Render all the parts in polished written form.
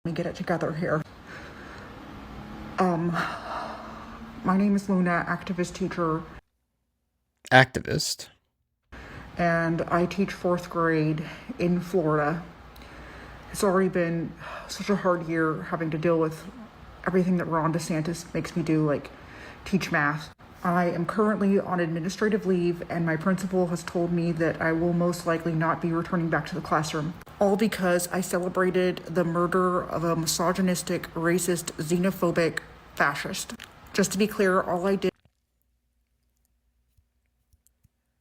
Let me get it together here. My name is Luna, activist teacher. Activist? And I teach 4th grade in Florida. It's already been such a hard year having to deal with everything that Ron DeSantis makes me do, like teach math. I am currently on administrative leave, and my principal has told me that I will most likely not be returning back to the classroom. All because I celebrated the murder of a misogynistic, racist, xenophobic fascist. Just to be clear, all I did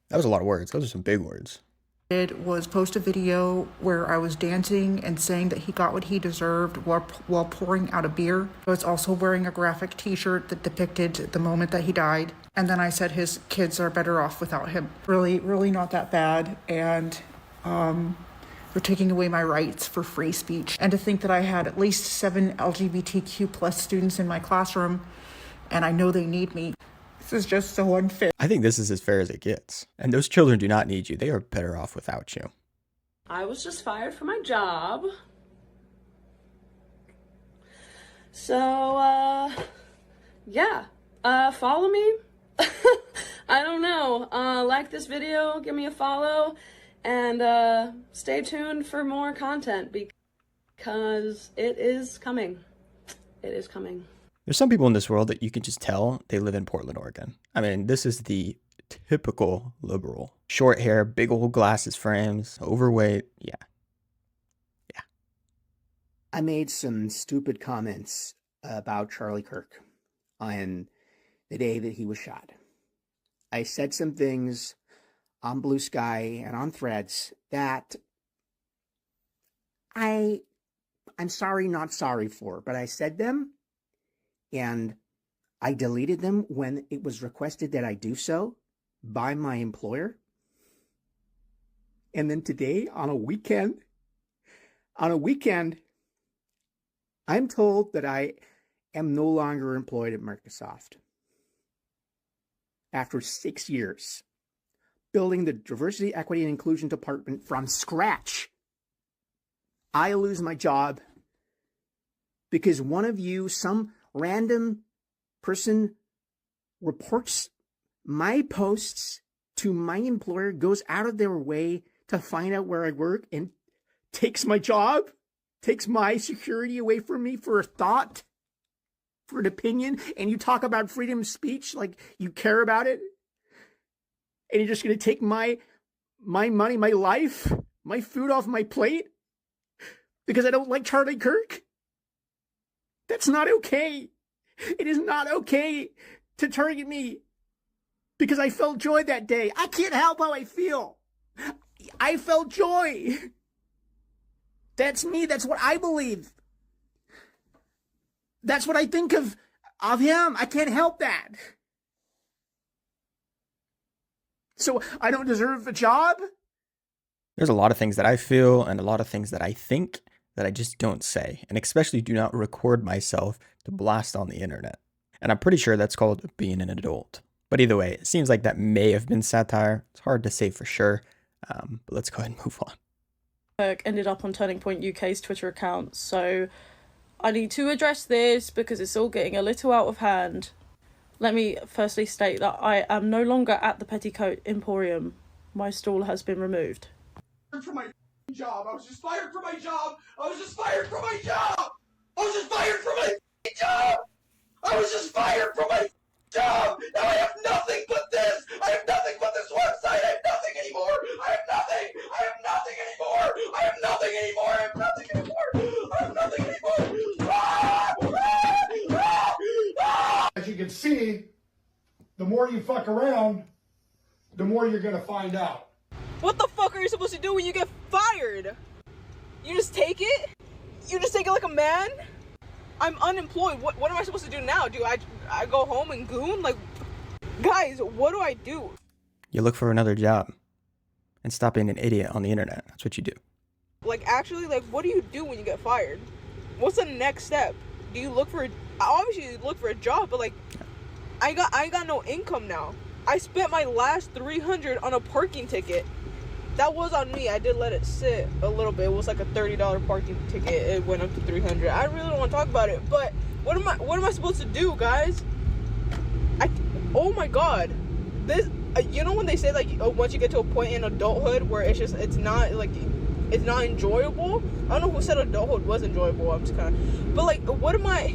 That was a lot of words. Those are some big words. Was post a video where I was dancing and saying that he got what he deserved while pouring out a beer. I was also wearing a graphic t-shirt that depicted the moment that he died. And then I said his kids are better off without him. Really not that bad. And they're taking away my rights for free speech. And to think that I had at least 7 LGBTQ plus students in my classroom, and I know they need me. This is just so unfair. I think this is as fair as it gets. And those children do not need you. They are better off without you. I was just fired from my job. So, yeah. Follow me. I don't know. Like this video, give me a follow, and stay tuned for more content because it is coming. It is coming. There's some people in this world that you can just tell they live in Portland, Oregon. I mean, this is the typical liberal. Short hair, big old glasses frames, overweight. Yeah. I made some stupid comments about Charlie Kirk on the day that he was shot. I said some things on Blue Sky and on Threads that I'm sorry, not sorry for, but I said them. And I deleted them when it was requested that I do so by my employer. And then today, on a weekend, I'm told that I am no longer employed at Microsoft. After 6 years, building the Diversity, Equity, and Inclusion Department from scratch, I lose my job because one of you, some random person, reports my posts to my employer, goes out of their way to find out where I work, and takes my job, takes my security away from me for a thought, for an opinion. And you talk about freedom of speech like you care about it, and you're just going to take my money, my life, my food off my plate because I don't like Charlie Kirk? That's not okay. It is not okay to target me because I felt joy that day. I can't help how I feel. I felt joy. That's me. That's what I believe. That's what I think of him. I can't help that. So I don't deserve a job? There's a lot of things that I feel and a lot of things that I think that I just don't say, and especially do not record myself to blast on the internet. And I'm pretty sure that's called being an adult. But either way, it seems like that may have been satire. It's hard to say for sure, but let's go ahead and move on. Kirk ended up on Turning Point UK's Twitter account, so I need to address this because it's all getting a little out of hand. Let me firstly state that I am no longer at the Petticoat Emporium. My stall has been removed. For my job. I was just fired from my job. I was just fired from my job. I was just fired from my job. I was just fired from my job. Now I have nothing but this. I have nothing but this website. I have nothing anymore. I have nothing. I have nothing anymore. I have nothing anymore. I have nothing anymore. I have nothing anymore. As you can see, the more you fuck around, the more you're gonna find out. What the fuck are you supposed to do when you get fired? You just take it? You just take it like a man? I'm unemployed. What am I supposed to do now? Do I go home and goon? Like, guys, what do I do? You look for another job and stop being an idiot on the internet. That's what you do. Like, actually, like, what do you do when you get fired? What's the next step? Do you look for, obviously you look for a job, but like, I got no income now. I spent my last $300 on a parking ticket. that was on me. I did let it sit a little bit. It was like a $30 parking ticket. It went up to $300. I really don't want to talk about it, but what am I supposed to do, guys? Oh my god, this. You know when they say like once you get to a point in adulthood where it's not enjoyable. I don't know who said adulthood was enjoyable. I'm just kind of, but like, what am I?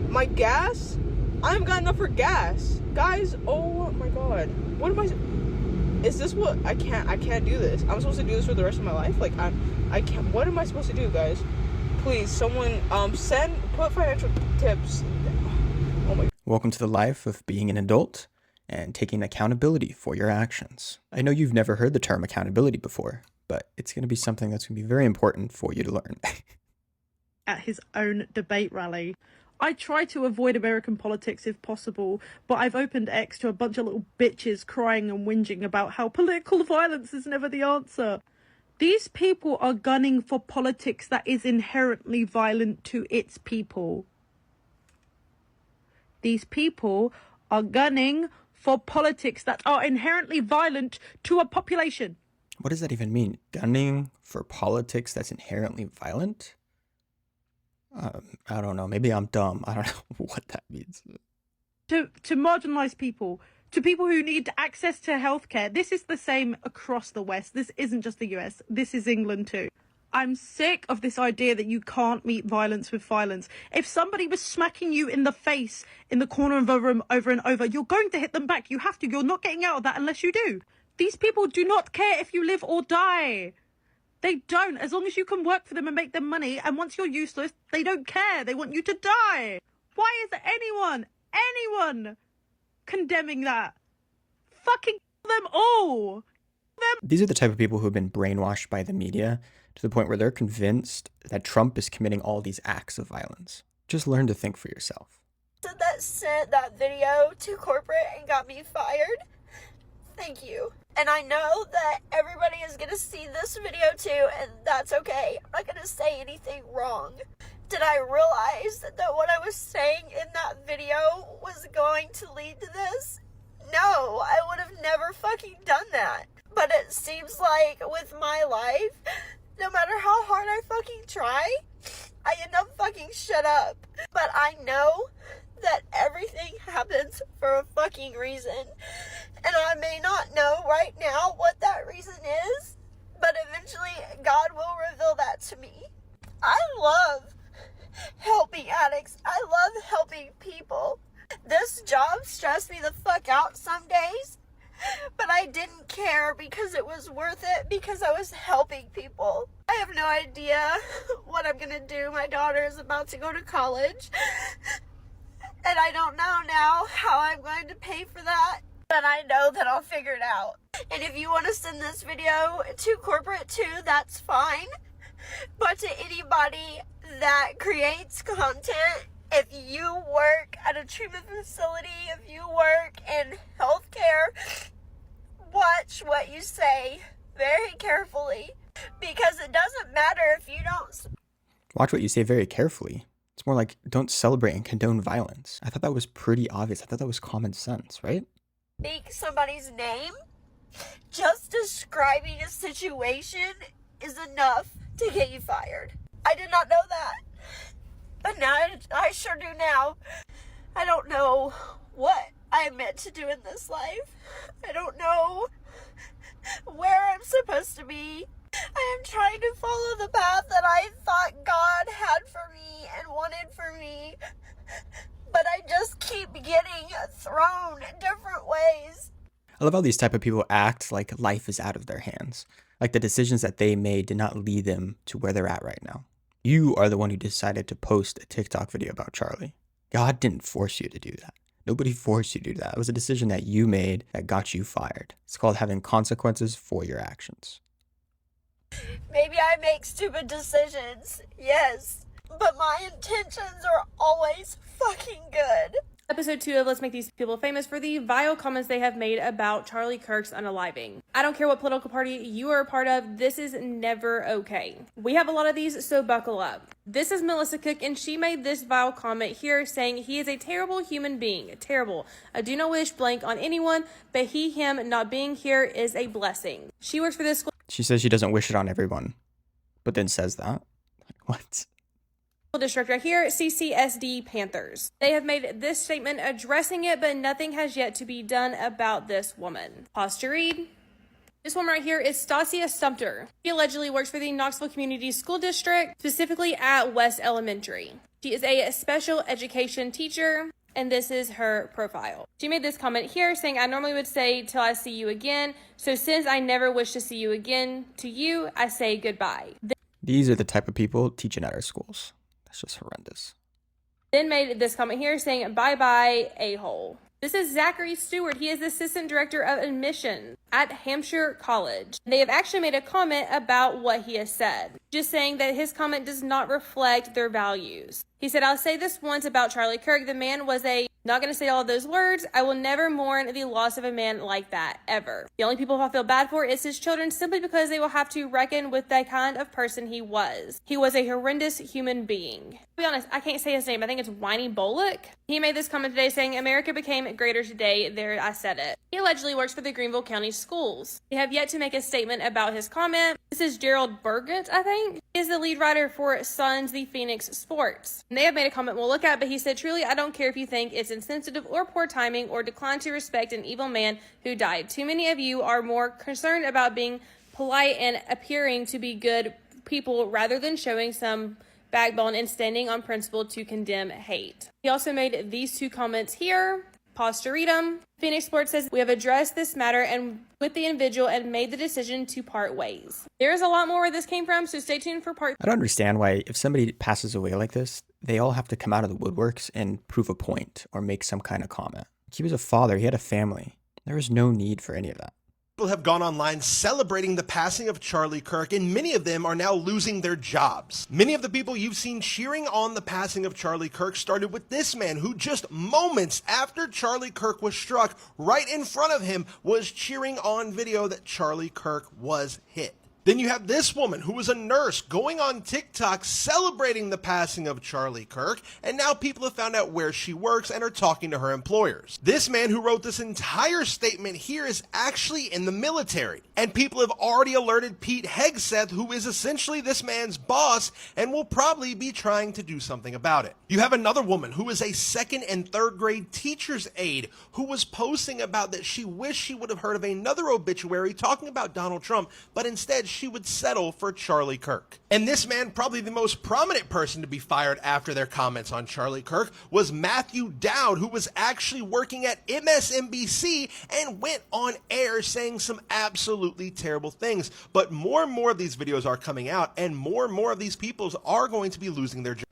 My gas? I haven't got enough for gas, guys. Oh my god, what am I? Is this what I can't do this? I'm supposed to do this for the rest of my life? Like I can't. What am I supposed to do, guys? Please, someone put financial tips. Oh my. Welcome to the life of being an adult and taking accountability for your actions. I know you've never heard the term accountability before, but it's going to be something that's going to be very important for you to learn. At his own debate rally. I try to avoid American politics if possible, but I've opened X to a bunch of little bitches crying and whinging about how political violence is never the answer. These people are gunning for politics that is inherently violent to its people. These people are gunning for politics that are inherently violent to a population. What does that even mean? Gunning for politics that's inherently violent? I don't know. Maybe I'm dumb. I don't know what that means. To marginalised people, to people who need access to healthcare. This is the same across the West. This isn't just the US. This is England too. I'm sick of this idea that you can't meet violence with violence. If somebody was smacking you in the face in the corner of a room over and over, you're going to hit them back. You have to. You're not getting out of that unless you do. These people do not care if you live or die. They don't. As long as you can work for them and make them money, and once you're useless, they don't care. They want you to die. Why is anyone condemning that? Fucking them all. These are the type of people who have been brainwashed by the media to the point where they're convinced that Trump is committing all these acts of violence. Just learn to think for yourself. That sent that video to corporate and got me fired. Thank you. And I know that everybody is going to see this video too, and that's okay. I'm not going to say anything wrong. Did I realize that what I was saying in that video was going to lead to this? No, I would have never fucking done that. But it seems like with my life, no matter how hard I fucking try, I end up fucking shut up. But I know that everything happens for a fucking reason. And I may not know right now what that reason is, but eventually God will reveal that to me. I love helping addicts. I love helping people. This job stressed me the fuck out some days, but I didn't care because it was worth it because I was helping people. I have no idea what I'm gonna do. My daughter is about to go to college, and I don't know now how I'm going to pay for that, but I know that I'll figure it out. And if you want to send this video to corporate too, that's fine. But to anybody that creates content, if you work at a treatment facility, if you work in healthcare, watch what you say very carefully, because it doesn't matter if you don't. Watch what you say very carefully. It's more like don't celebrate and condone violence. I thought that was pretty obvious. I thought that was common sense, right? Speak somebody's name, just describing a situation is enough to get you fired. I did not know that, but now I sure do now. I don't know what I'm meant to do in this life. I don't know where I'm supposed to be. I am trying to follow the path that I thought God had for me and wanted for me, but I just keep getting thrown different ways. I love how these type of people act like life is out of their hands. Like the decisions that they made did not lead them to where they're at right now. You are the one who decided to post a TikTok video about Charlie. God didn't force you to do that. Nobody forced you to do that. It was a decision that you made that got you fired. It's called having consequences for your actions. Maybe I make stupid decisions, yes, but my intentions are always fucking good. Episode 2 of Let's Make These People Famous for the vile comments they have made about Charlie Kirk's unaliving. I don't care what political party you are a part of, this is never okay. We have a lot of these, so buckle up. This is Melissa Cook, and she made this vile comment here saying he is a terrible human being. Terrible. I do not wish blank on anyone, but him not being here is a blessing. She works for this school. She says she doesn't wish it on everyone, but then says that. What? District right here, CCSD Panthers. They have made this statement addressing it, but nothing has yet to be done about this woman. Pause to read. This woman right here is Stasia Sumter. She allegedly works for the Knoxville Community School District, specifically at West Elementary. She is a special education teacher, and this is her profile. She made this comment here saying, I normally would say till I see you again, so since I never wish to see you again, to you, I say goodbye. These are the type of people teaching at our schools. That's just horrendous. Then made this comment here saying, bye-bye, a-hole. This is Zachary Stewart. He is the Assistant Director of Admissions at Hampshire College. They have actually made a comment about what he has said, just saying that his comment does not reflect their values. He said, I'll say this once about Charlie Kirk. The man was not going to say all of those words. I will never mourn the loss of a man like that, ever. The only people I feel bad for is his children, simply because they will have to reckon with the kind of person he was. He was a horrendous human being. To be honest, I can't say his name. I think it's Whitey Bullock. He made this comment today saying, America became greater today. There, I said it. He allegedly works for the Greenville County Schools. They have yet to make a statement about his comment. This is Gerald Burgett, I think. He is the lead writer for Sons the Phoenix Sports. And they have made a comment we'll look at, but he said, truly, I don't care if you think it's insensitive or poor timing or decline to respect an evil man who died. Too many of you are more concerned about being polite and appearing to be good people rather than showing some backbone and standing on principle to condemn hate. He also made these two comments here. Pause to read them. Phoenix Sports says, we have addressed this matter and with the individual and made the decision to part ways. There is a lot more where this came from, so stay tuned for part. I don't understand why if somebody passes away like this, they all have to come out of the woodworks and prove a point or make some kind of comment. He was a father. He had a family. There was no need for any of that. People have gone online celebrating the passing of Charlie Kirk, and many of them are now losing their jobs. Many of the people you've seen cheering on the passing of Charlie Kirk started with this man who just moments after Charlie Kirk was struck, right in front of him, was cheering on video that Charlie Kirk was hit. Then you have this woman who was a nurse going on TikTok celebrating the passing of Charlie Kirk, and now people have found out where she works and are talking to her employers. This man who wrote this entire statement here is actually in the military, and people have already alerted Pete Hegseth, who is essentially this man's boss, and will probably be trying to do something about it. You have another woman who is a 2nd and 3rd grade teacher's aide who was posting about that she wished she would have heard of another obituary talking about Donald Trump, but instead she would settle for Charlie Kirk. And this man, probably the most prominent person to be fired after their comments on Charlie Kirk, was Matthew Dowd, who was actually working at MSNBC and went on air saying some absolutely terrible things. But more and more of these videos are coming out, and more of these people are going to be losing their jobs.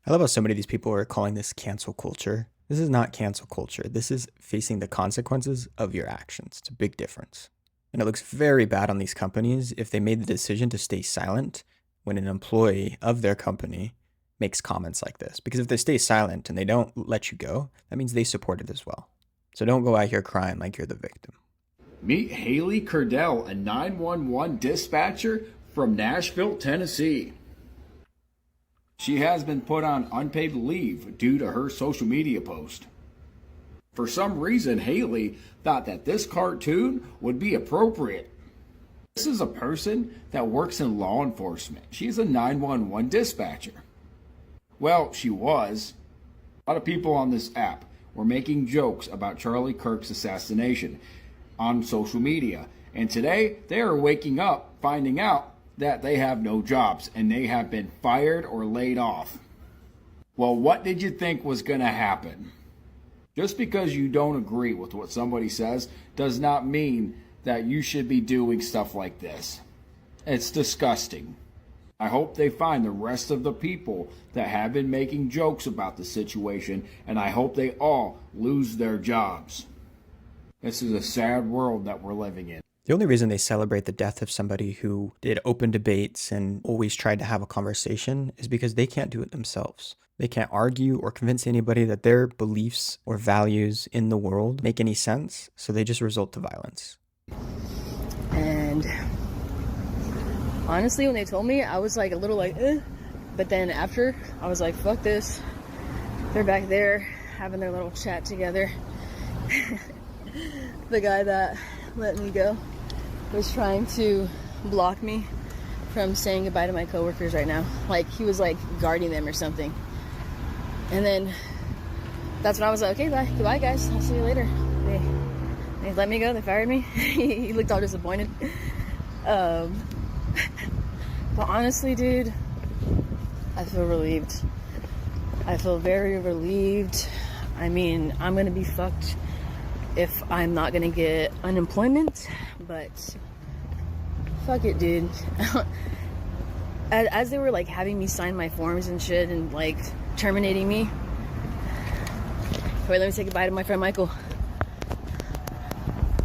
I love how so many of these people are calling this cancel culture. This is not cancel culture. This is facing the consequences of your actions. It's a big difference. And it looks very bad on these companies if they made the decision to stay silent when an employee of their company makes comments like this. Because if they stay silent and they don't let you go, that means they support it as well. So don't go out here crying like you're the victim. Meet Haley Curdell, a 911 dispatcher from Nashville, Tennessee. She has been put on unpaid leave due to her social media post. For some reason, Haley thought that this cartoon would be appropriate. This is a person that works in law enforcement. She's a 911 dispatcher. Well, she was. A lot of people on this app were making jokes about Charlie Kirk's assassination on social media. And today, they are waking up, finding out that they have no jobs and they have been fired or laid off. Well, what did you think was going to happen? Just because you don't agree with what somebody says does not mean that you should be doing stuff like this. It's disgusting. I hope they find the rest of the people that have been making jokes about the situation, and I hope they all lose their jobs. This is a sad world that we're living in. The only reason they celebrate the death of somebody who did open debates and always tried to have a conversation is because they can't do it themselves. They can't argue or convince anybody that their beliefs or values in the world make any sense, so they just resort to violence. And honestly, when they told me, I was like a little like, eh. But then after, I was like, fuck this. They're back there having their little chat together. The guy that let me go was trying to block me from saying goodbye to my coworkers right now. Like, he was like guarding them or something. And then that's when I was like, okay, bye. Goodbye, guys. I'll see you later. They let me go. They fired me. He looked all disappointed. But honestly, dude, I feel relieved. I feel very relieved. I mean, I'm going to be fucked if I'm not going to get unemployment, but fuck it, dude. As they were like having me sign my forms and shit and like terminating me. Wait, let me say goodbye to my friend Michael.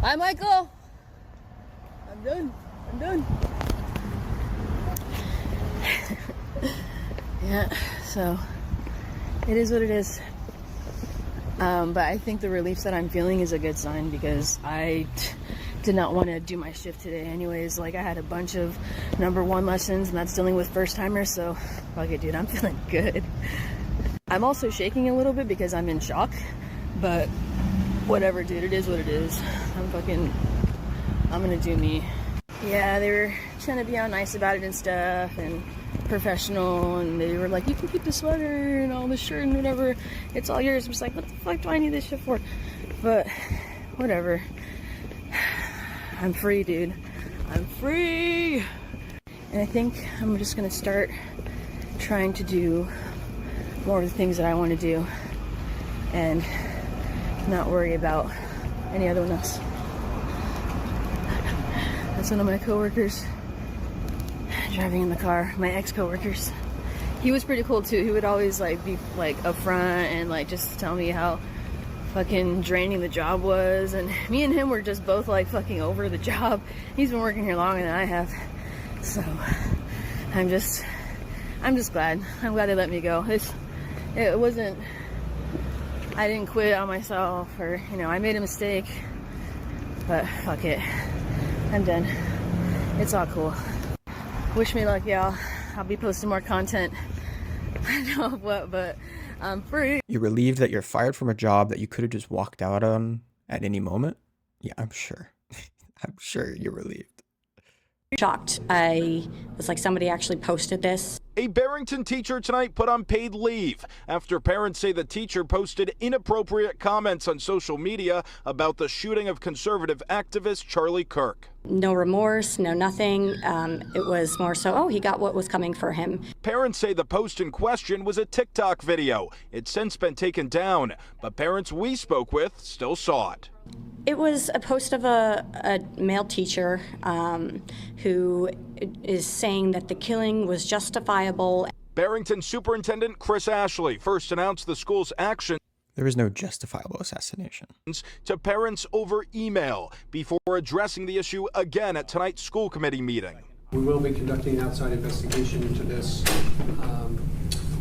Hi, Michael. I'm done. Yeah, so it is what it is. But I think the relief that I'm feeling is a good sign because I did not want to do my shift today anyways. Like, I had a bunch of number 1 lessons, and that's dealing with first timers, so fuck it, dude, I'm feeling good. I'm also shaking a little bit because I'm in shock, but whatever, dude, it is what it is. I'm gonna do me. Yeah, they were trying to be all nice about it and stuff, and professional, and they were like, you can keep the sweater and all the shirt and whatever, it's all yours. I'm just like, what the fuck do I need this shit for? But whatever, I'm free, dude. I'm free. And I think I'm just gonna start trying to do more of the things that I want to do and not worry about any other one else. That's one of my coworkers driving in the car, my ex-coworkers. He was pretty cool too. He would always like be like upfront and like just tell me how fucking draining the job was, and me and him were just both like fucking over the job. He's been working here longer than I have, so I'm just glad. I'm glad they let me go. It wasn't, I didn't quit on myself, or I made a mistake, but fuck it, I'm done. It's all cool. Wish me luck, y'all. I'll be posting more content. I don't know what, but I'm free. You're relieved that you're fired from a job that you could have just walked out on at any moment? Yeah, I'm sure. I'm sure you're relieved. Shocked. I was like, somebody actually posted this. A Barrington teacher tonight put on paid leave after parents say the teacher posted inappropriate comments on social media about the shooting of conservative activist Charlie Kirk. No remorse, no nothing. It was more so, oh, he got what was coming for him. Parents say the post in question was a TikTok video. It's since been taken down, but parents we spoke with still saw it. It was a post of a male teacher who is saying that the killing was justifiable. Barrington Superintendent Chris Ashley first announced the school's action. There is no justifiable assassination. To parents over email before addressing the issue again at tonight's school committee meeting. We will be conducting an outside investigation into this.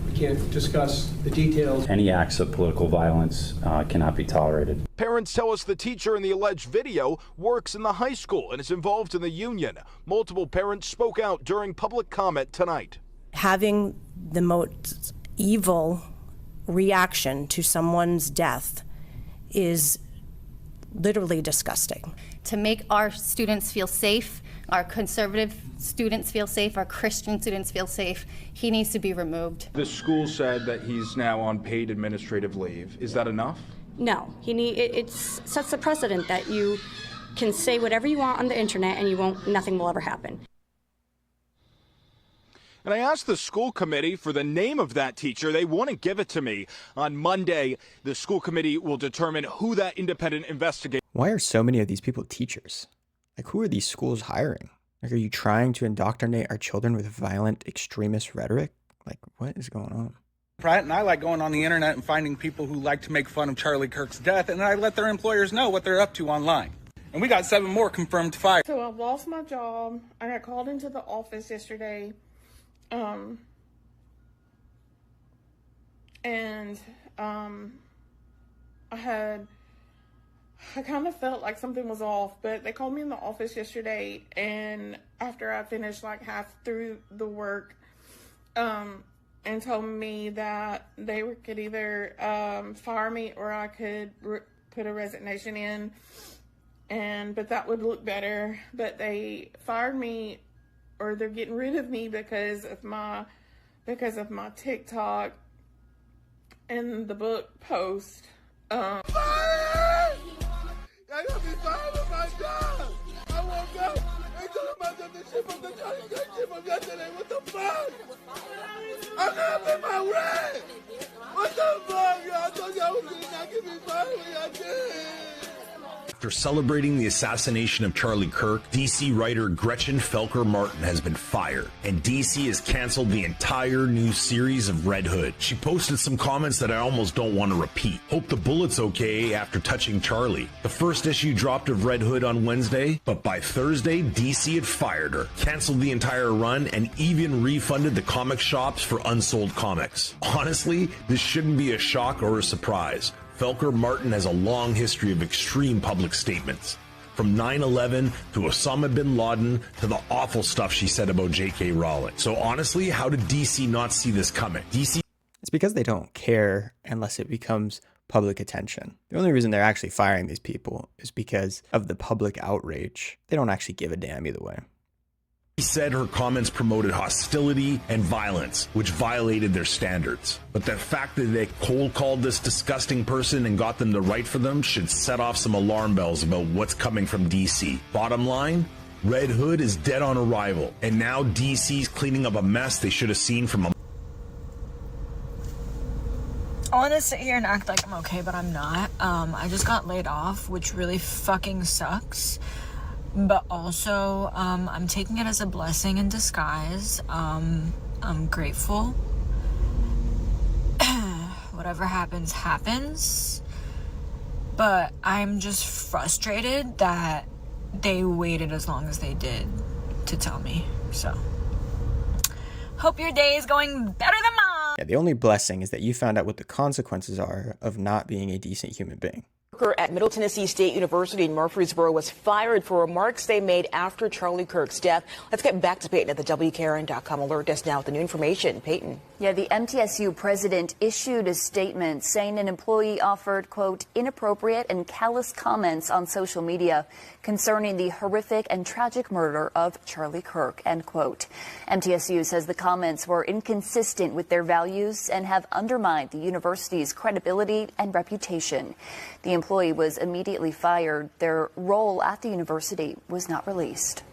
We can't discuss the details. Any acts of political violence cannot be tolerated. Parents tell us the teacher in the alleged video works in the high school and is involved in the union. Multiple parents spoke out during public comment tonight. Having the most evil reaction to someone's death is literally disgusting. To make our students feel safe, our conservative students feel safe, our Christian students feel safe, he needs to be removed. The school said that he's now on paid administrative leave. Is that enough? No, it sets a precedent that you can say whatever you want on the internet and nothing will ever happen. And I asked the school committee for the name of that teacher. They wouldn't give it to me. On Monday, the school committee will determine who that independent investigator. Why are so many of these people teachers? Like, who are these schools hiring? Like, are you trying to indoctrinate our children with violent extremist rhetoric? Like, what is going on? Pratt and I like going on the internet and finding people who like to make fun of Charlie Kirk's death, and I let their employers know what they're up to online. And we got 7 more confirmed fired. So I've lost my job. I got called into the office yesterday. I kind of felt like something was off, but they called me in the office yesterday, and after I finished like half through the work, and told me that they could either fire me or I could put a resignation in, but that would look better. But they fired me, or they're getting rid of me because of my TikTok and the book post. I got me fired from my job. I woke up and told myself the shit from the Charlie Kirk shit from yesterday. What the fuck? I gotta pay my rent. What the fuck, y'all? I told y'all was gonna not get me fired when y'all did. After celebrating the assassination of Charlie Kirk, DC writer Gretchen Felker Martin has been fired, and DC has canceled the entire new series of Red Hood. She posted some comments that I almost don't want to repeat. Hope the bullet's okay after touching Charlie. The first issue dropped of Red Hood on Wednesday, but by Thursday, DC had fired her, canceled the entire run, and even refunded the comic shops for unsold comics. Honestly, this shouldn't be a shock or a surprise. Felker Martin has a long history of extreme public statements, from 9/11 to Osama bin Laden to the awful stuff she said about J.K. Rowling. So honestly, how did DC not see this coming? It's because they don't care unless it becomes public attention. The only reason they're actually firing these people is because of the public outrage. They don't actually give a damn either way. She said her comments promoted hostility and violence, which violated their standards. But the fact that they cold called this disgusting person and got them to write for them should set off some alarm bells about what's coming from DC. Bottom line, Red Hood is dead on arrival, and now DC's cleaning up a mess they should have seen from a... I want to sit here and act like I'm okay, but I'm not. I just got laid off, which really fucking sucks. But also, I'm taking it as a blessing in disguise. I'm grateful. Whatever happens, happens. But I'm just frustrated that they waited as long as they did to tell me. So, hope your day is going better than mine. Yeah, the only blessing is that you found out what the consequences are of not being a decent human being. At Middle Tennessee State University in Murfreesboro was fired for remarks they made after Charlie Kirk's death. Let's get back to Peyton at the WKRN.com alert desk now with the new information. Peyton. Yeah, the MTSU president issued a statement saying an employee offered, quote, inappropriate and callous comments on social media concerning the horrific and tragic murder of Charlie Kirk, end quote. MTSU says the comments were inconsistent with their values and have undermined the university's credibility and reputation. The employee was immediately fired. Their role at the university was not released.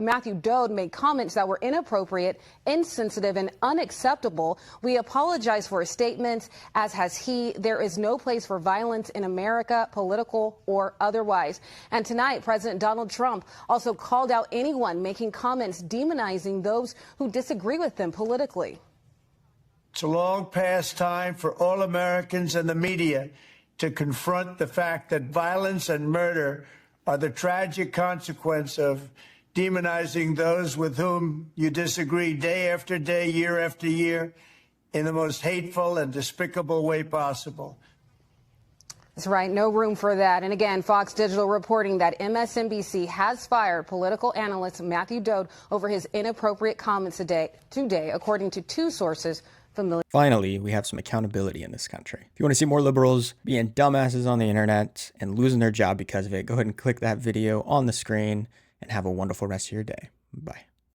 Matthew Dode made comments that were inappropriate, insensitive, and unacceptable. We apologize for his statements, as has he. There is no place for violence in America, political or otherwise. And tonight, President Donald Trump also called out anyone making comments demonizing those who disagree with them politically. It's a long past time for all Americans and the media to confront the fact that violence and murder are the tragic consequence of demonizing those with whom you disagree day after day, year after year, in the most hateful and despicable way possible. That's right. No room for that. And again, Fox Digital reporting that MSNBC has fired political analyst Matthew Dode over his inappropriate comments today, according to two sources familiar. Finally, we have some accountability in this country. If you want to see more liberals being dumbasses on the internet and losing their job because of it, go ahead and click that video on the screen and have a wonderful rest of your day. Bye.